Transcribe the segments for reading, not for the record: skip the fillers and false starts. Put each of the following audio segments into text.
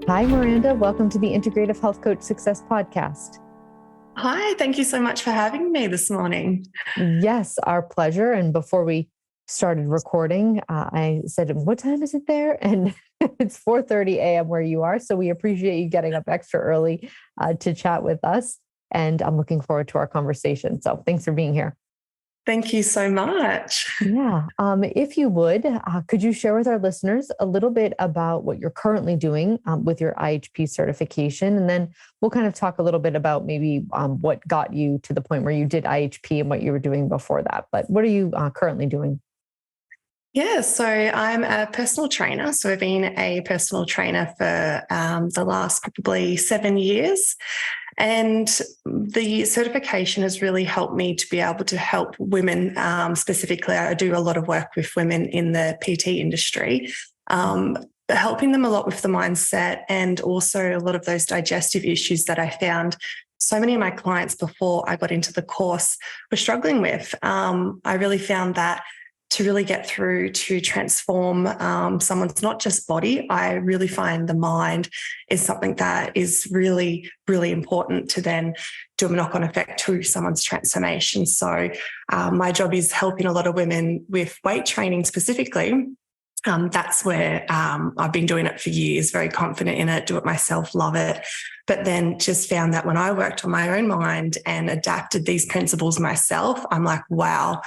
Hi, Miranda. Welcome to the Integrative Health Coach Success Podcast. Hi, thank you so much for having me this morning. Yes, our pleasure. And before we started recording, I said, what time is it there? And it's 4:30 a.m. where you are. So we appreciate you getting up extra early to chat with us. And I'm looking forward to our conversation. So thanks for being here. Thank you so much. Yeah. If you would, could you share with our listeners a little bit about what you're currently doing with your IHP certification? And then we'll kind of talk a little bit about maybe what got you to the point where you did IHP and what you were doing before that. But what are you currently doing? Yeah, so I'm a personal trainer. So I've been a personal trainer for the last probably 7 years. And the certification has really helped me to be able to help women. Specifically, I do a lot of work with women in the PT industry, helping them a lot with the mindset and also a lot of those digestive issues that I found so many of my clients before I got into the course were struggling with. I really found that to really get through to transform someone's not just body, I really find the mind is something that is really, really important to then do a knock-on effect to someone's transformation. So my job is helping a lot of women with weight training specifically. That's where I've been doing it for years, very confident in it, do it myself, love it. But then just found that when I worked on my own mind and adapted these principles myself, I'm like, wow,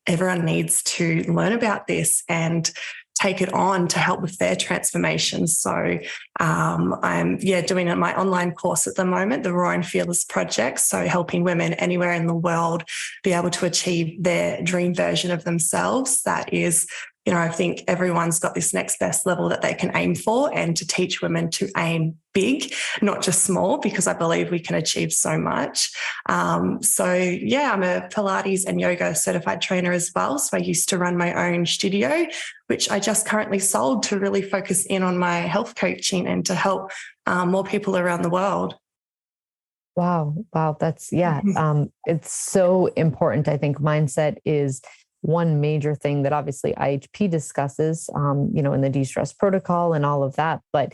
everyone needs to learn about this and take it on to help with their transformation. So I'm doing my online course at the moment, the Raw and Fearless Project. So helping women anywhere in the world be able to achieve their dream version of themselves. That is, I think everyone's got this next best level that they can aim for, and to teach women to aim big, not just small, because I believe we can achieve so much. I'm a Pilates and yoga certified trainer as well. So I used to run my own studio, which I just currently sold to really focus in on my health coaching and to help more people around the world. Wow. That's, it's so important. I think mindset is one major thing that obviously IHP discusses, in the de-stress protocol and all of that. But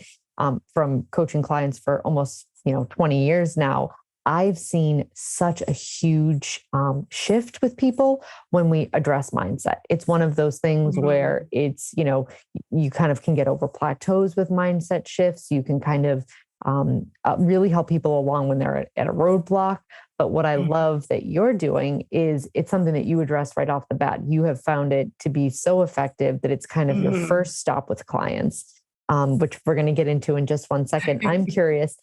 from coaching clients for almost, 20 years now, I've seen such a huge shift with people when we address mindset. It's one of those things where it's, you kind of can get over plateaus with mindset shifts. You can kind of really help people along when they're at a roadblock. But what I love that you're doing is it's something that you address right off the bat. You have found it to be so effective that it's kind of your first stop with clients, which we're going to get into in just one second. I'm curious.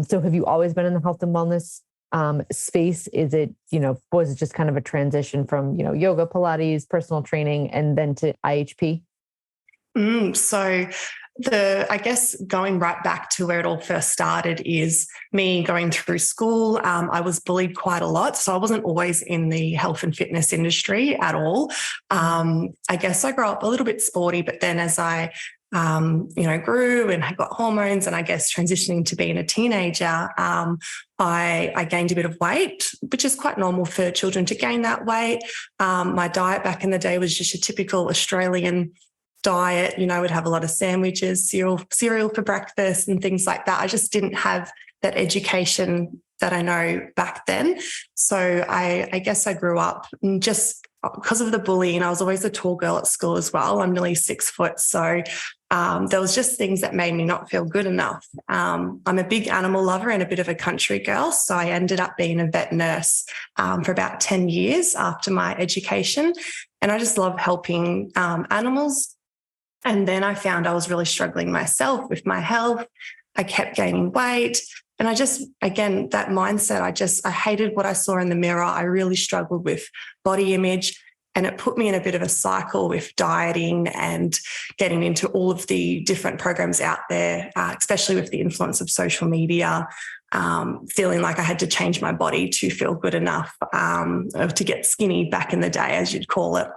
So have you always been in the health and wellness space? Is it, was it just kind of a transition from, yoga, Pilates, personal training, and then to IHP? I guess going right back to where it all first started is me going through school. I was bullied quite a lot. So I wasn't always in the health and fitness industry at all. I guess I grew up a little bit sporty, but then as I grew and I got hormones and I guess transitioning to being a teenager, I gained a bit of weight, which is quite normal for children to gain that weight. My diet back in the day was just a typical Australian diet. We'd have a lot of sandwiches, cereal for breakfast and things like that. I just didn't have that education that I know back then. So I guess I grew up just because of the bullying. I was always a tall girl at school as well. I'm nearly 6 foot. So there was just things that made me not feel good enough. I'm a big animal lover and a bit of a country girl. So I ended up being a vet nurse for about 10 years after my education. And I just love helping animals. And then I found I was really struggling myself with my health. I kept gaining weight. And I just, again, that mindset, I hated what I saw in the mirror. I really struggled with body image. And it put me in a bit of a cycle with dieting and getting into all of the different programs out there, especially with the influence of social media, feeling like I had to change my body to feel good enough, to get skinny back in the day, as you'd call it.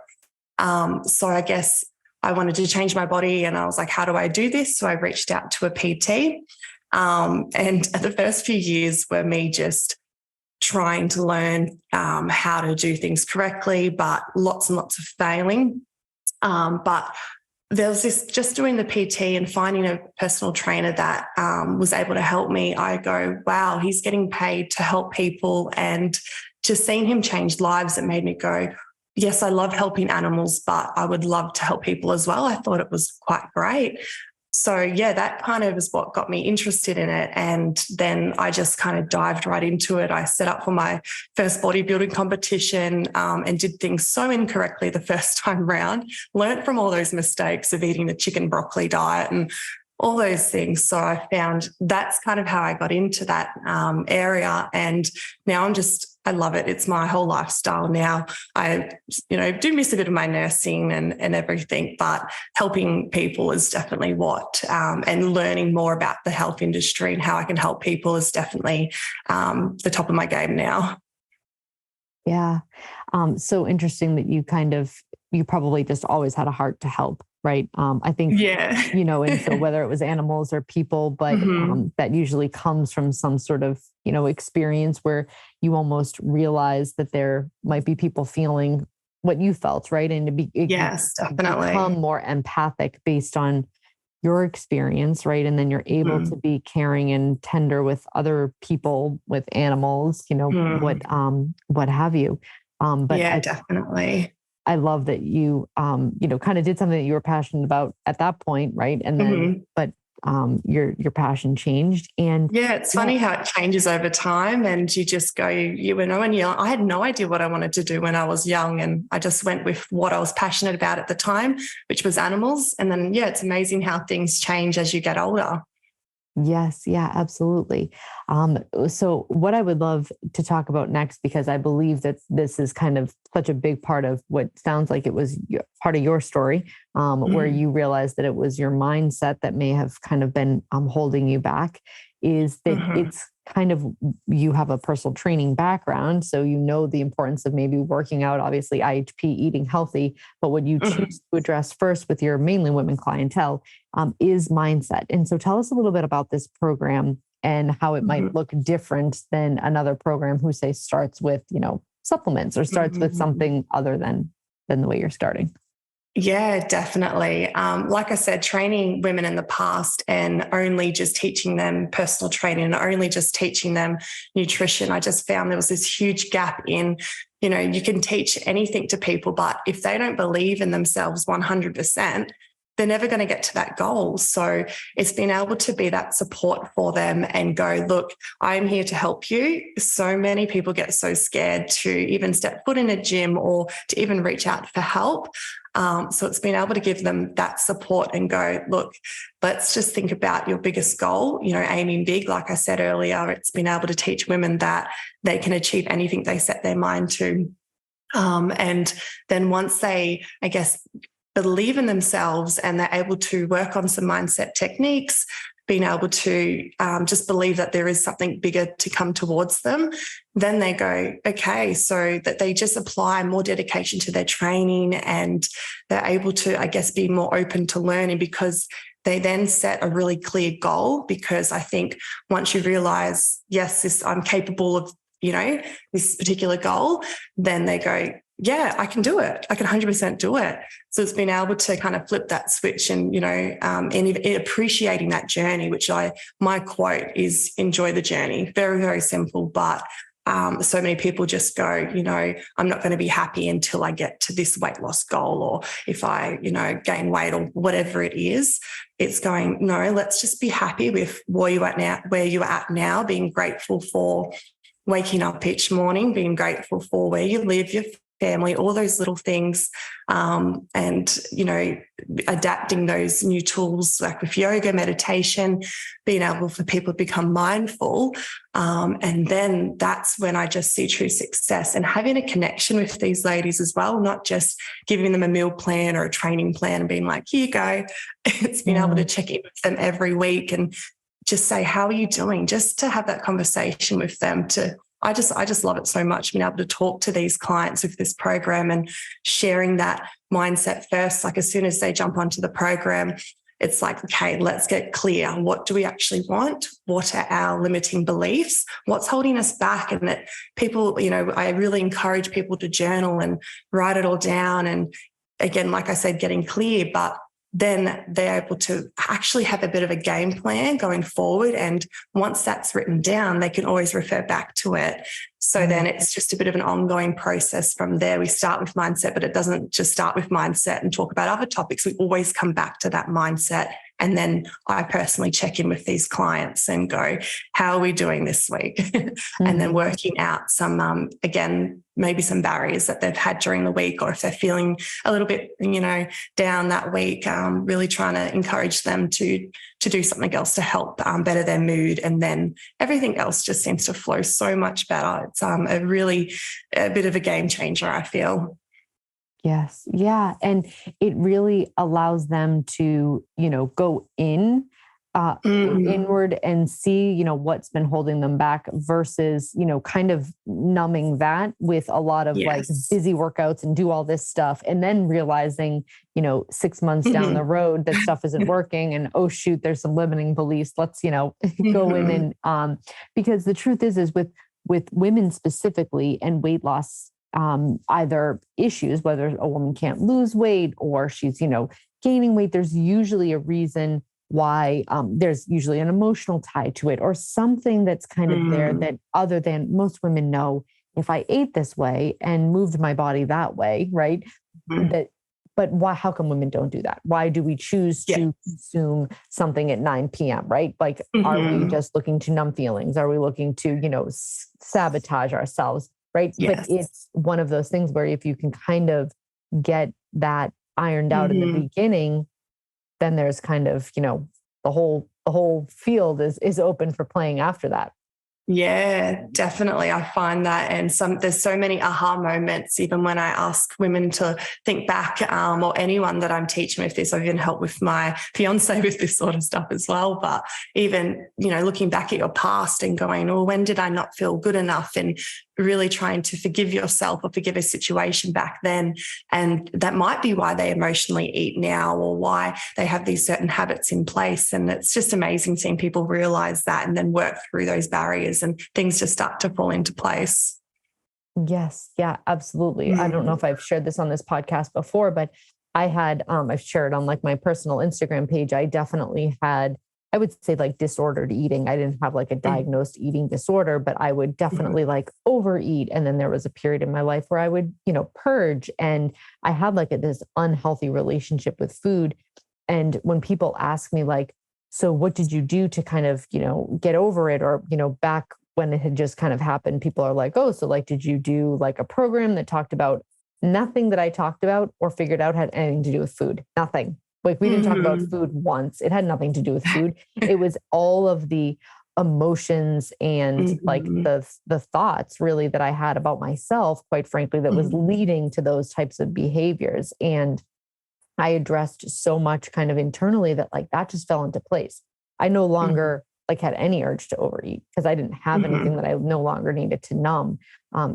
So I guess I wanted to change my body and I was like, how do I do this? So I reached out to a PT. And the first few years were me just trying to learn how to do things correctly, but lots and lots of failing. But there was this, just doing the PT and finding a personal trainer that was able to help me. I go, wow, he's getting paid to help people. And just seeing him change lives, it made me go, yes, I love helping animals, but I would love to help people as well. I thought it was quite great. So, yeah, that kind of is what got me interested in it. And then I just kind of dived right into it. I set up for my first bodybuilding competition and did things so incorrectly the first time round, learned from all those mistakes of eating the chicken broccoli diet and all those things. So I found that's kind of how I got into that area. And now I love it. It's my whole lifestyle now. I, do miss a bit of my nursing and everything, but helping people is definitely and learning more about the health industry and how I can help people is definitely the top of my game now. Yeah. So interesting that you probably just always had a heart to help. Right. I think, yeah. And so whether it was animals or people, but that usually comes from some sort of, experience where you almost realize that there might be people feeling what you felt. Right. And yes, definitely become more empathic based on your experience. Right. And then you're able to be caring and tender with other people, with animals, what have you. But yeah, definitely. I love that you, kind of did something that you were passionate about at that point, right? And then, but your passion changed. And yeah, it's funny how it changes over time. And you just go, I had no idea what I wanted to do when I was young, and I just went with what I was passionate about at the time, which was animals. And then, yeah, it's amazing how things change as you get older. Yes. Yeah, absolutely. So what I would love to talk about next, because I believe that this is kind of such a big part of what sounds like it was part of your story, where you realized that it was your mindset that may have kind of been holding you back, is that it's kind of, you have a personal training background. So the importance of maybe working out, obviously IHP, eating healthy, but what you choose to address first with your mainly women clientele is mindset. And so tell us a little bit about this program and how it might look different than another program who say starts with, supplements or starts with something other than the way you're starting. Yeah, definitely. Like I said, training women in the past and only just teaching them personal training and only just teaching them nutrition, I just found there was this huge gap in, you can teach anything to people, but if they don't believe in themselves 100%, they're never going to get to that goal. So it's been able to be that support for them and go, look, I'm here to help you. So many people get so scared to even step foot in a gym or to even reach out for help. So it's been able to give them that support and go, look, let's just think about your biggest goal, aiming big. Like I said earlier, it's been able to teach women that they can achieve anything they set their mind to. And then once they, I guess, believe in themselves and they're able to work on some mindset techniques, being able to just believe that there is something bigger to come towards them, then they go, okay, so that they just apply more dedication to their training and they're able to, I guess, be more open to learning because they then set a really clear goal. Because I think once you realize, yes, I'm capable of, this particular goal, then they go, yeah, I can do it. I can 100% do it. So it's been able to kind of flip that switch and, and appreciating that journey, which my quote is enjoy the journey. Very, very simple. But so many people just go, I'm not going to be happy until I get to this weight loss goal, or if I, gain weight or whatever it is. It's going, no, let's just be happy with where you're at now, being grateful for waking up each morning, being grateful for where you live, your family, all those little things, and, adapting those new tools like with yoga, meditation, being able for people to become mindful. And then that's when I just see true success and having a connection with these ladies as well, not just giving them a meal plan or a training plan and being like, here you go. It's being able to check in with them every week and just say, how are you doing? Just to have that conversation with them I just love it so much, being able to talk to these clients with this program and sharing that mindset first. Like as soon as they jump onto the program, it's like, okay, let's get clear. What do we actually want? What are our limiting beliefs? What's holding us back? And that people, I really encourage people to journal and write it all down. And again, like I said, getting clear, but then they're able to actually have a bit of a game plan going forward. And once that's written down, they can always refer back to it. So then it's just a bit of an ongoing process from there. We start with mindset, but it doesn't just start with mindset and talk about other topics. We always come back to that mindset. And then I personally check in with these clients and go, how are we doing this week? And then working out some, again, maybe some barriers that they've had during the week, or if they're feeling a little bit, down that week, really trying to encourage them to do something else to help better their mood. And then everything else just seems to flow so much better. It's a bit of a game changer, I feel. Yes. Yeah. And it really allows them to, go inward and see, what's been holding them back versus, kind of numbing that with a lot of like busy workouts and do all this stuff. And then realizing, 6 months down the road that stuff isn't working and, oh shoot, there's some limiting beliefs. Let's, go in and, because the truth is with women specifically and weight loss, either issues, whether a woman can't lose weight or she's, gaining weight, there's usually a reason why. There's usually an emotional tie to it or something that's kind of there that other than most women know, if I ate this way and moved my body that way, right? But why, how come women don't do that? Why do we choose to consume something at 9 p.m., right? Like, are we just looking to numb feelings? Are we looking to, sabotage ourselves? Right. Yes. But it's one of those things where if you can kind of get that ironed out in the beginning, then there's kind of, the whole field is open for playing after that. Yeah, definitely. I find that. And there's so many aha moments, even when I ask women to think back, or anyone that I'm teaching with this. I've even helped with my fiance with this sort of stuff as well. But even, looking back at your past and going, oh, when did I not feel good enough? And really trying to forgive yourself or forgive a situation back then. And that might be why they emotionally eat now or why they have these certain habits in place. And it's just amazing seeing people realize that and then work through those barriers and things just start to fall into place. Yes. Yeah, absolutely. I don't know if I've shared this on this podcast before, but I've shared on like my personal Instagram page. I definitely had, I would say like disordered eating. I didn't have like a diagnosed eating disorder, but I would definitely like overeat. And then there was a period in my life where I would, purge. And I had like this unhealthy relationship with food. And when people ask me like, so what did you do to kind of, get over it? Or, back when it had just kind of happened, people are like, oh, so like, did you do like a program that talked about nothing that I talked about or figured out had anything to do with food? Nothing. Like we didn't talk about food once. It had nothing to do with food. It was all of the emotions and like the thoughts really that I had about myself, quite frankly, that was leading to those types of behaviors. And I addressed so much kind of internally that like that just fell into place. I no longer like had any urge to overeat because I didn't have anything that I no longer needed to numb.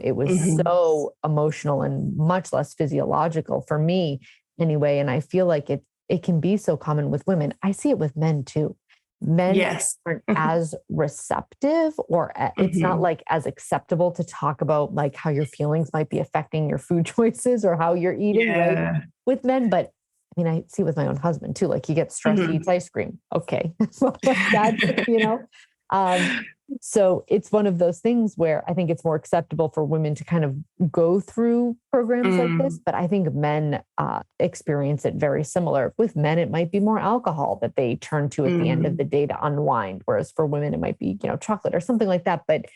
It was so emotional and much less physiological for me anyway. And I feel like it can be so common with women. I see it with men too. Men aren't as receptive or it's not like as acceptable to talk about like how your feelings might be affecting your food choices or how you're eating right with men. But I mean, I see it with my own husband too. Like he gets stressed, he eats ice cream. Okay. So it's one of those things where I think it's more acceptable for women to kind of go through programs like this. But I think men experience it very similar. With men, it might be more alcohol that they turn to at the end of the day to unwind. Whereas for women, it might be, chocolate or something like that. But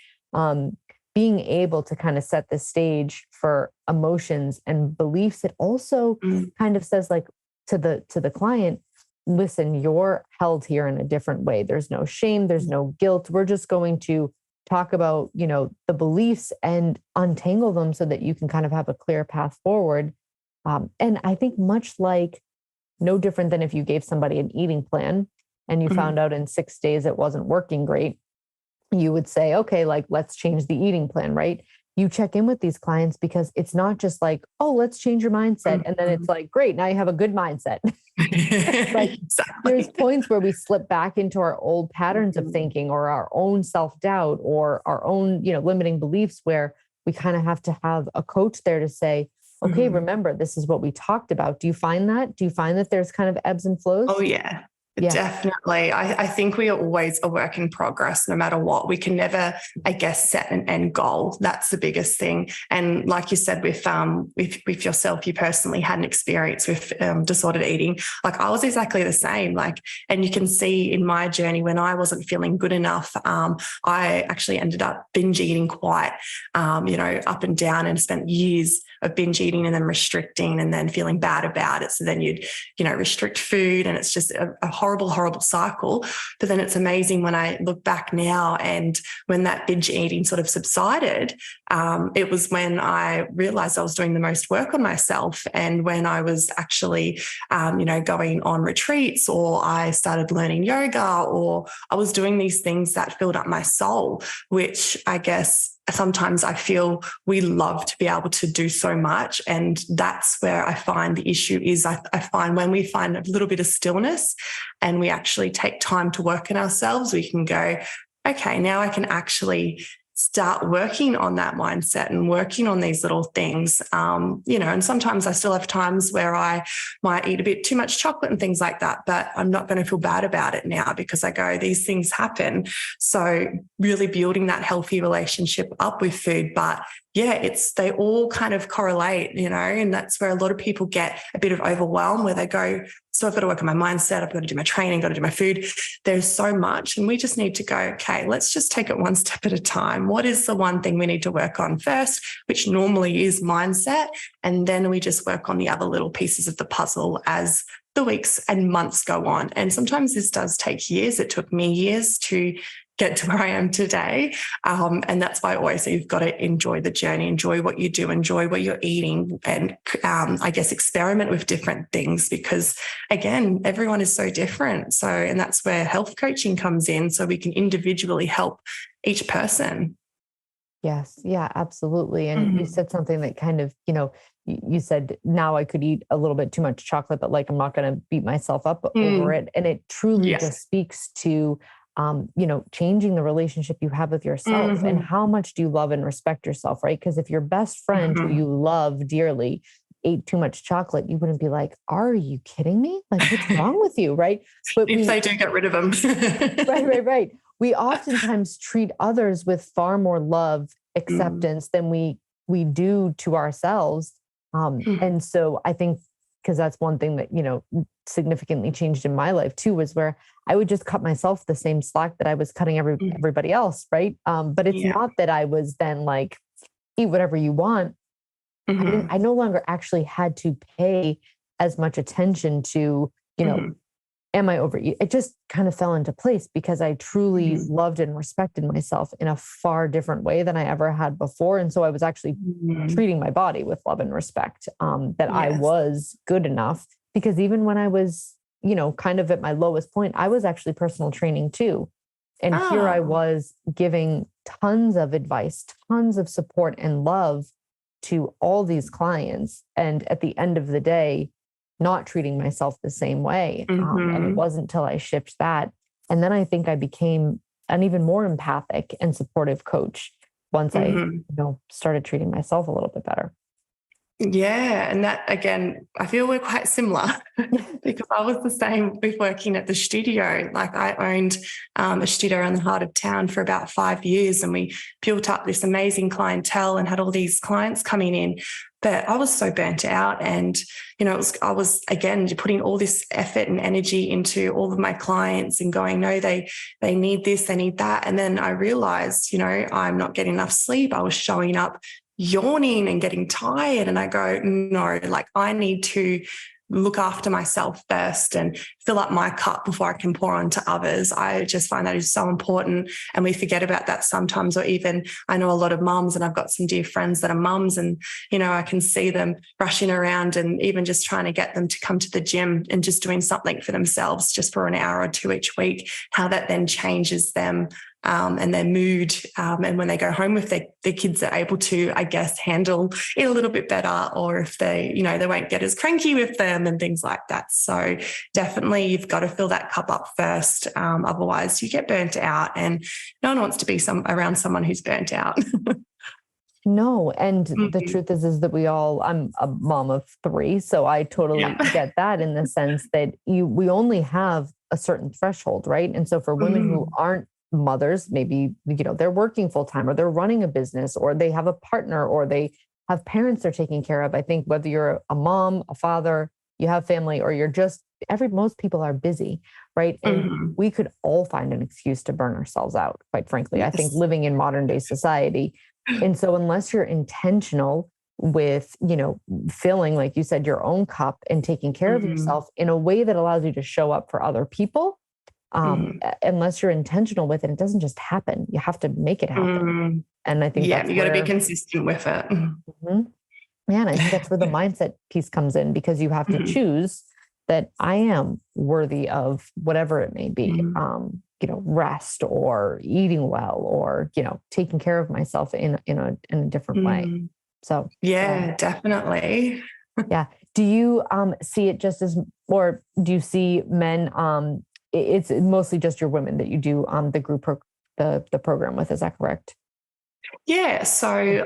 being able to kind of set the stage for emotions and beliefs, it also kind of says like to the client, listen, you're held here in a different way. There's no shame. There's no guilt. We're just going to talk about, the beliefs and untangle them so that you can kind of have a clear path forward. And I think much like no different than if you gave somebody an eating plan and you found out in 6 days it wasn't working great, you would say, okay, like, let's change the eating plan, right? You check in with these clients because it's not just like, oh, let's change your mindset. And then it's like, great, now you have a good mindset. Like there's points where we slip back into our old patterns of thinking or our own self-doubt or our own, limiting beliefs where we kind of have to have a coach there to say, okay, remember, this is what we talked about. Do you find that? Do you find that there's kind of ebbs and flows? Oh, yeah. Definitely. I think we are always a work in progress, no matter what. We can never, I guess, set an end goal. That's the biggest thing. And like you said, with yourself, you personally had an experience with disordered eating. Like I was exactly the same. And you can see in my journey when I wasn't feeling good enough, I actually ended up binge eating quite, up and down, and spent years of binge eating and then restricting and then feeling bad about it. So then you'd, restrict food, and it's just a horrible, horrible cycle. But then it's amazing when I look back now, and when that binge eating sort of subsided, it was when I realized I was doing the most work on myself. And when I was actually, going on retreats, or I started learning yoga, or I was doing these things that filled up my soul, which I guess sometimes I feel we love to be able to do so much. And that's where I find the issue is. I find when we find a little bit of stillness and we actually take time to work on ourselves, we can go, okay, now I can actually start working on that mindset and working on these little things, and sometimes I still have times where I might eat a bit too much chocolate and things like that, but I'm not going to feel bad about it now, because I go, these things happen. So really building that healthy relationship up with food. But yeah, they all kind of correlate, and that's where a lot of people get a bit of overwhelm, where they go, so I've got to work on my mindset, I've got to do my training, got to do my food. There's so much. And we just need to go, okay, let's just take it one step at a time. What is the one thing we need to work on first, which normally is mindset? And then we just work on the other little pieces of the puzzle as the weeks and months go on. And sometimes this does take years. It took me years to get to where I am today. And that's why I always say you've got to enjoy the journey, enjoy what you do, enjoy what you're eating, and I guess experiment with different things, because again, everyone is so different. So, and that's where health coaching comes in, so we can individually help each person. Yes. Yeah, absolutely. And you said something that kind of, you said, now I could eat a little bit too much chocolate, but I'm not going to beat myself up over it. And it truly just speaks to, changing the relationship you have with yourself, and how much do you love and respect yourself, right? Because if your best friend who you love dearly ate too much chocolate, you wouldn't be like, are you kidding me? Like, what's wrong with you? Right. But if they do, get rid of them. Right. We oftentimes treat others with far more love, acceptance than we do to ourselves. And so I think, because that's one thing that, significantly changed in my life too, was where I would just cut myself the same slack that I was cutting everybody else. Right. But it's not that I was then like, eat whatever you want. I no longer actually had to pay as much attention to, am I overeating? It just kind of fell into place, because I truly loved and respected myself in a far different way than I ever had before. And so I was actually treating my body with love and respect, that I was good enough, because even when I was, kind of at my lowest point, I was actually personal training too. And here I was giving tons of advice, tons of support and love to all these clients. And at the end of the day, not treating myself the same way. And it wasn't until I shifted that. And then I think I became an even more empathic and supportive coach once I, started treating myself a little bit better. Yeah. And that, again, I feel we're quite similar because I was the same with working at the studio. Like I owned a studio in the heart of town for about 5 years, and we built up this amazing clientele and had all these clients coming in. But I was so burnt out, and, I was, again, putting all this effort and energy into all of my clients and going, no, they need this, they need that. And then I realized, I'm not getting enough sleep. I was showing up yawning and getting tired. And I go, no, like I need to look after myself first and fill up my cup before I can pour on to others. I just find that is so important. And we forget about that sometimes. Or even I know a lot of mums, and I've got some dear friends that are mums, and, I can see them rushing around and even just trying to get them to come to the gym and just doing something for themselves just for an hour or two each week, how that then changes them. And their mood. And when they go home with their kids are able to, I guess, handle it a little bit better, or if they, they won't get as cranky with them and things like that. So definitely you've got to fill that cup up first. Otherwise you get burnt out, and no one wants to be around someone who's burnt out. No. And the Mhm. truth is that I'm a mom of three. So I totally Yeah. get that in the sense that we only have a certain threshold, right? And so for women who Mhm. aren't mothers, maybe, they're working full time or they're running a business or they have a partner or they have parents they're taking care of. I think whether you're a mom, a father, you have family, or you're just most people are busy, right? And Mhm. we could all find an excuse to burn ourselves out, quite frankly. I think Yes. living in modern day society, and so unless you're intentional with, filling, like you said, your own cup and taking care of Mhm. yourself in a way that allows you to show up for other people, Mhm. unless you're intentional with it, it doesn't just happen. You have to make it happen. Mm. And I think Yeah, that's you gotta be where, consistent with it. Mhm. Yeah, and I think that's where the mindset piece comes in because you have to Mhm. choose that I am worthy of whatever it may be, Mhm. rest or eating well or, taking care of myself in a different way. Mm. So, Yeah, definitely. yeah. Do you see it just as, or do you see men? It's mostly just your women that you do the the program with. Is that correct? Yeah, so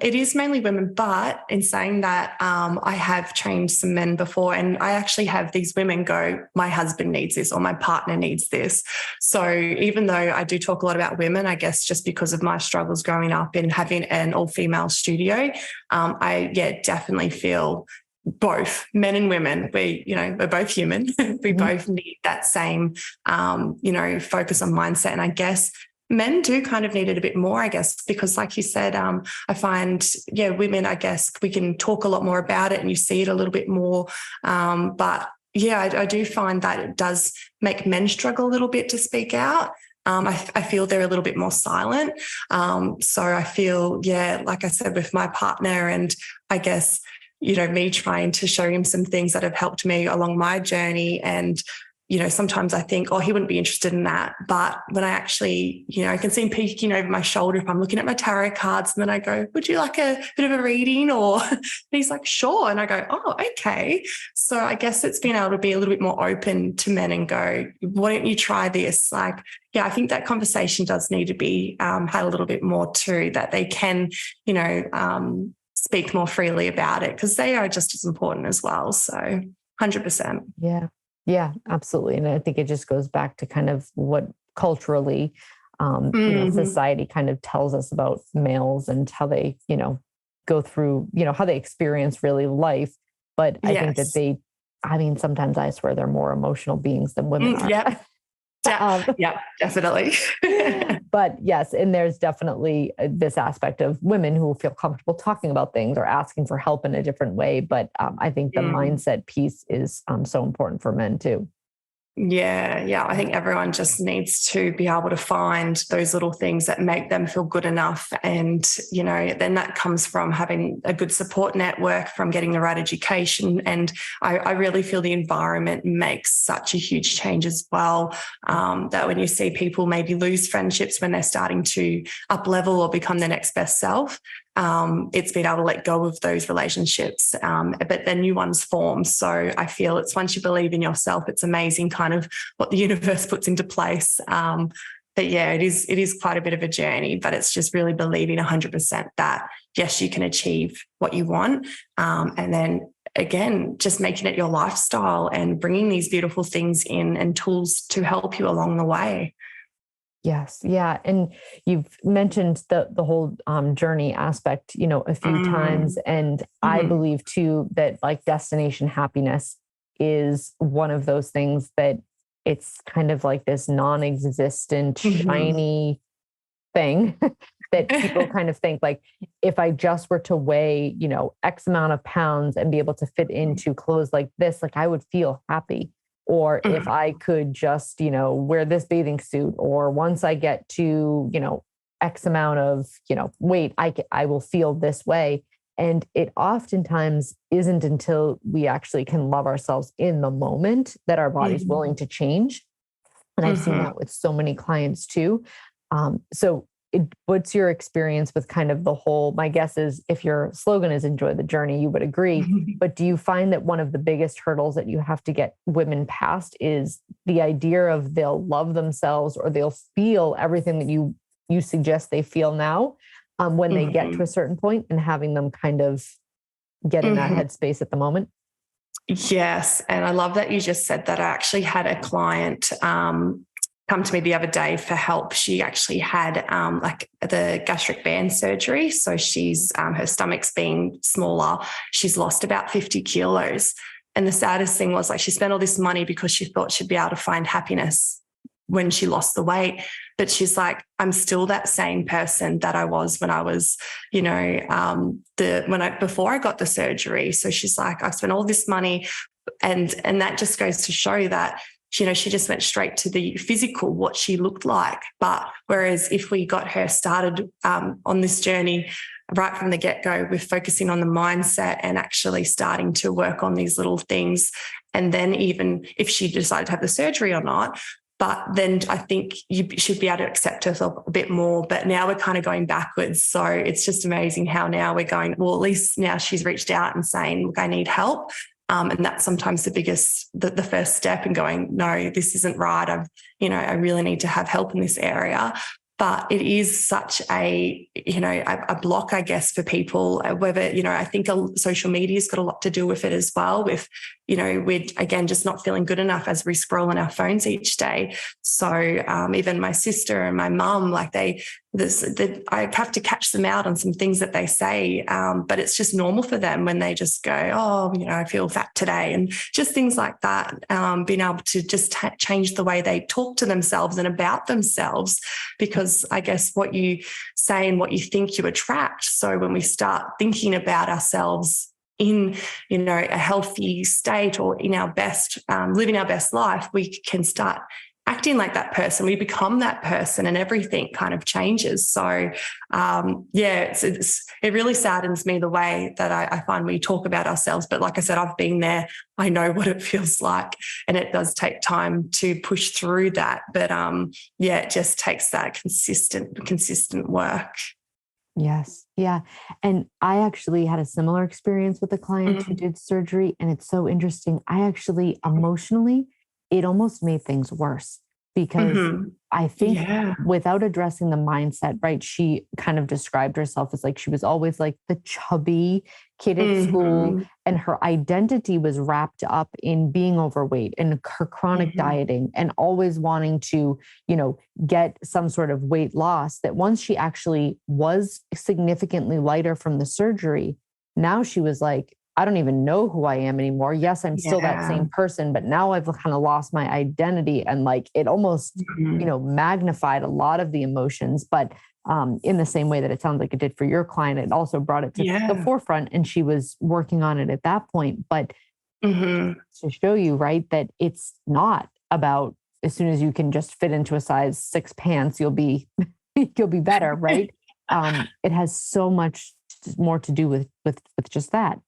it is mainly women, but in saying that, I have trained some men before, and I actually have these women go, my husband needs this or my partner needs this. So even though I do talk a lot about women, I guess just because of my struggles growing up and having an all female studio, I definitely feel both men and women we're both human. We Mhm. both need that same focus on mindset, and I guess men do kind of need it a bit more, I guess, because like you said, I find, women, I guess we can talk a lot more about it and you see it a little bit more. But yeah, I do find that it does make men struggle a little bit to speak out. I feel they're a little bit more silent. So I feel, like I said, with my partner and I guess, me trying to show him some things that have helped me along my journey. And sometimes I think, oh, he wouldn't be interested in that. But when I actually, I can see him peeking over my shoulder if I'm looking at my tarot cards, and then I go, would you like a bit of a reading? Or and he's like, sure. And I go, oh, okay. So I guess it's being able to be a little bit more open to men and go, why don't you try this? Like, I think that conversation does need to be had a little bit more too, that they can, speak more freely about it because they are just as important as well. So 100%. Yeah. Yeah, absolutely. And I think it just goes back to kind of what culturally, Mhm. society kind of tells us about males and how they, go through, how they experience really life. But I think that Yes. sometimes I swear they're more emotional beings than women are. Yep. um, Yep, definitely. but yes, and there's definitely this aspect of women who feel comfortable talking about things or asking for help in a different way. But I think the Mm. mindset piece is so important for men too. Yeah. I think everyone just needs to be able to find those little things that make them feel good enough. And, then that comes from having a good support network, from getting the right education. And I really feel the environment makes such a huge change as well. That when you see people maybe lose friendships when they're starting to up level or become their next best self, it's been able to let go of those relationships, but then new ones form. So I feel it's once you believe in yourself, it's amazing kind of what the universe puts into place. But it is quite a bit of a journey, but it's just really believing 100% that yes, you can achieve what you want. And then again, just making it your lifestyle and bringing these beautiful things in and tools to help you along the way. Yes, yeah, and you've mentioned the whole journey aspect, a few times, Mm. and I Mhm. believe too that like destination happiness is one of those things that it's kind of like this non-existent Mhm. shiny thing that people kind of think like if I just were to weigh, X amount of pounds and be able to fit into clothes like this, like I would feel happy. Or if Mhm. I could just, wear this bathing suit, or once I get to, X amount of, weight, I will feel this way. And it oftentimes isn't until we actually can love ourselves in the moment that our body's willing Mhm. to change. And I've seen Mhm. that with so many clients too. What's your experience with kind of the whole? My guess is if your slogan is enjoy the journey, you would agree. But do you find that one of the biggest hurdles that you have to get women past is the idea of they'll love themselves or they'll feel everything that you suggest they feel now, when they get to a certain point, and having them kind of get in that headspace at the moment. Yes. And I love that you just said that. I actually had a client come to me the other day for help. She actually had like the gastric band surgery. So she's her stomach's being smaller. She's lost about 50 kilos. And the saddest thing was, like, she spent all this money because she thought she'd be able to find happiness when she lost the weight. But she's like, I'm still that same person that I was when I was, before I got the surgery. So she's like, I've spent all this money, and that just goes to show that, she just went straight to the physical, what she looked like. But whereas if we got her started on this journey right from the get-go with focusing on the mindset and actually starting to work on these little things, and then even if she decided to have the surgery or not, but then I think you should be able to accept herself a bit more. But now we're kind of going backwards. So it's just amazing how now we're going, well, at least now she's reached out and saying, look, I need help. And that's sometimes the first step in going, no, this isn't right. I really need to have help in this area. But it is such a block, I guess, for people, whether, I think social media's got a lot to do with it as well, with, we're, again, just not feeling good enough as we scroll on our phones each day. So even my sister and my mum, like I have to catch them out on some things that they say, but it's just normal for them when they just go, oh, I feel fat today, and just things like that, being able to just change the way they talk to themselves and about themselves, because I guess what you say and what you think you attract. So when we start thinking about ourselves in, a healthy state, or in our best, living our best life, we can start acting like that person. We become that person, and everything kind of changes. So, it really saddens me the way that I find we talk about ourselves. But like I said, I've been there. I know what it feels like, and it does take time to push through that. But it just takes that consistent work. Yes. Yeah. And I actually had a similar experience with a client who did surgery. And it's so interesting. I actually emotionally, it almost made things worse, because I think without addressing the mindset, right, she kind of described herself as like, she was always like the chubby kid at school, and her identity was wrapped up in being overweight and her chronic dieting, and always wanting to, get some sort of weight loss, that once she actually was significantly lighter from the surgery, now she was like, I don't even know who I am anymore. Yes, I'm still that same person, but now I've kind of lost my identity. And like, it almost, magnified a lot of the emotions, but in the same way that it sounds like it did for your client, it also brought it to the forefront, and she was working on it at that point. But to show you, right, that it's not about, as soon as you can just fit into a size 6 pants, you'll be better, right? It has so much more to do with just that.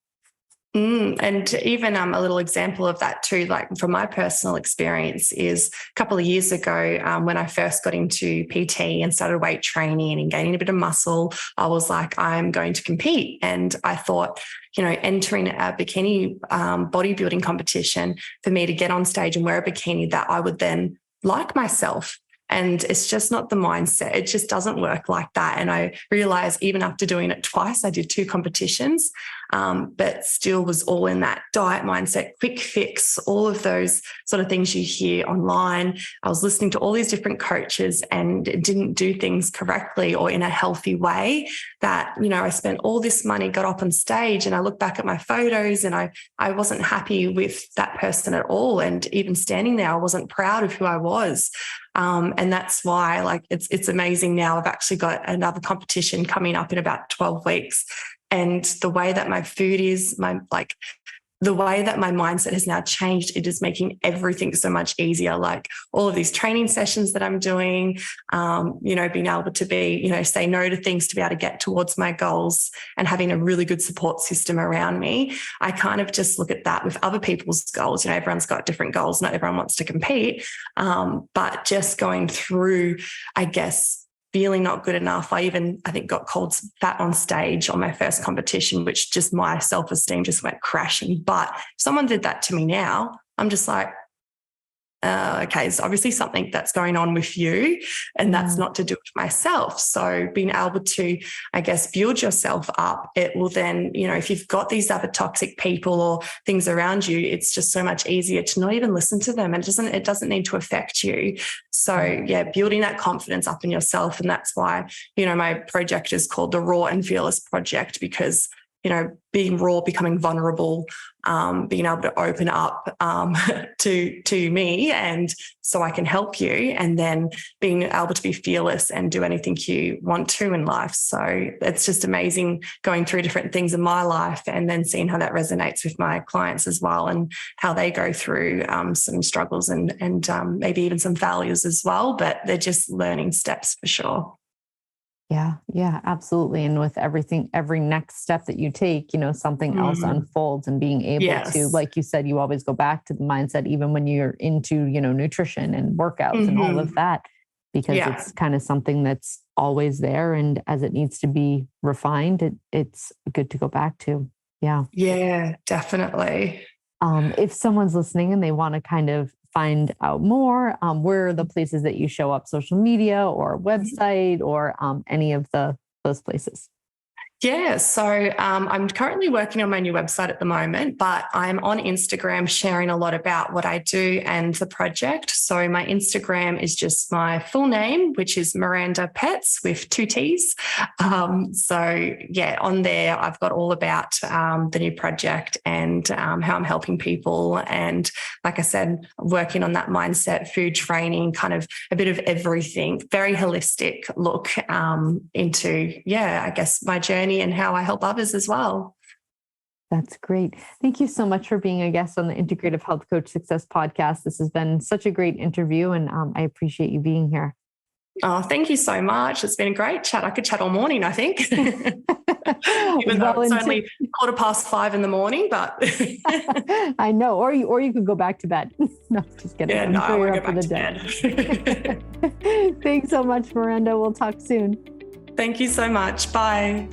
And even a little example of that too, like from my personal experience, is a couple of years ago when I first got into PT and started weight training and gaining a bit of muscle, I was like, I'm going to compete. And I thought, entering a bikini bodybuilding competition, for me to get on stage and wear a bikini, that I would then like myself. And it's just not the mindset. It just doesn't work like that. And I realized, even after doing it twice, I did 2 competitions, but still was all in that diet mindset, quick fix, all of those sort of things you hear online. I was listening to all these different coaches and didn't do things correctly or in a healthy way, that, I spent all this money, got up on stage, and I look back at my photos and I wasn't happy with that person at all. And even standing there, I wasn't proud of who I was. And that's why, like, it's amazing now. I've actually got another competition coming up in about 12 weeks. And the way that my food is, the way that my mindset has now changed, it is making everything so much easier. Like all of these training sessions that I'm doing, being able to say no to things to be able to get towards my goals, and having a really good support system around me. I kind of just look at that with other people's goals. Everyone's got different goals. Not everyone wants to compete. But just going through, I guess, feeling not good enough. I think got called fat on stage on my first competition, which just my self-esteem just went crashing. But if someone did that to me now, I'm just like, okay, it's obviously something that's going on with you, and that's not to do with myself. So being able to, I guess, build yourself up, it will then, if you've got these other toxic people or things around you, it's just so much easier to not even listen to them. And it doesn't need to affect you. So yeah, building that confidence up in yourself. And that's why, my project is called the Raw and Fearless Project, because being raw, becoming vulnerable, being able to open up to me, and so I can help you, and then being able to be fearless and do anything you want to in life. So it's just amazing going through different things in my life and then seeing how that resonates with my clients as well, and how they go through some struggles and maybe even some failures as well. But they're just learning steps for sure. Yeah, absolutely. And with everything, every next step that you take, something else unfolds, and being able to, like you said, you always go back to the mindset, even when you're into, nutrition and workouts and all of that, because it's kind of something that's always there. And as it needs to be refined, it's good to go back to. Yeah, definitely. If someone's listening and they want to kind of find out more, where are the places that you show up, social media or website or any of those places? Yeah, so I'm currently working on my new website at the moment, but I'm on Instagram sharing a lot about what I do and the project. So my Instagram is just my full name, which is Miranda Petts with 2 T's. So yeah, on there I've got all about the new project and how I'm helping people. And like I said, working on that mindset, food training, kind of a bit of everything, very holistic look into, I guess, my journey and how I help others as well. That's great. Thank you so much for being a guest on the Integrative Health Coach Success Podcast. This has been such a great interview, and I appreciate you being here. Oh, thank you so much. It's been a great chat. I could chat all morning, I think. Even though it's only 5:15 in the morning, but I know. Or you could go back to bed. No, just kidding. Yeah, I want to go back to bed. Thanks so much, Miranda. We'll talk soon. Thank you so much. Bye.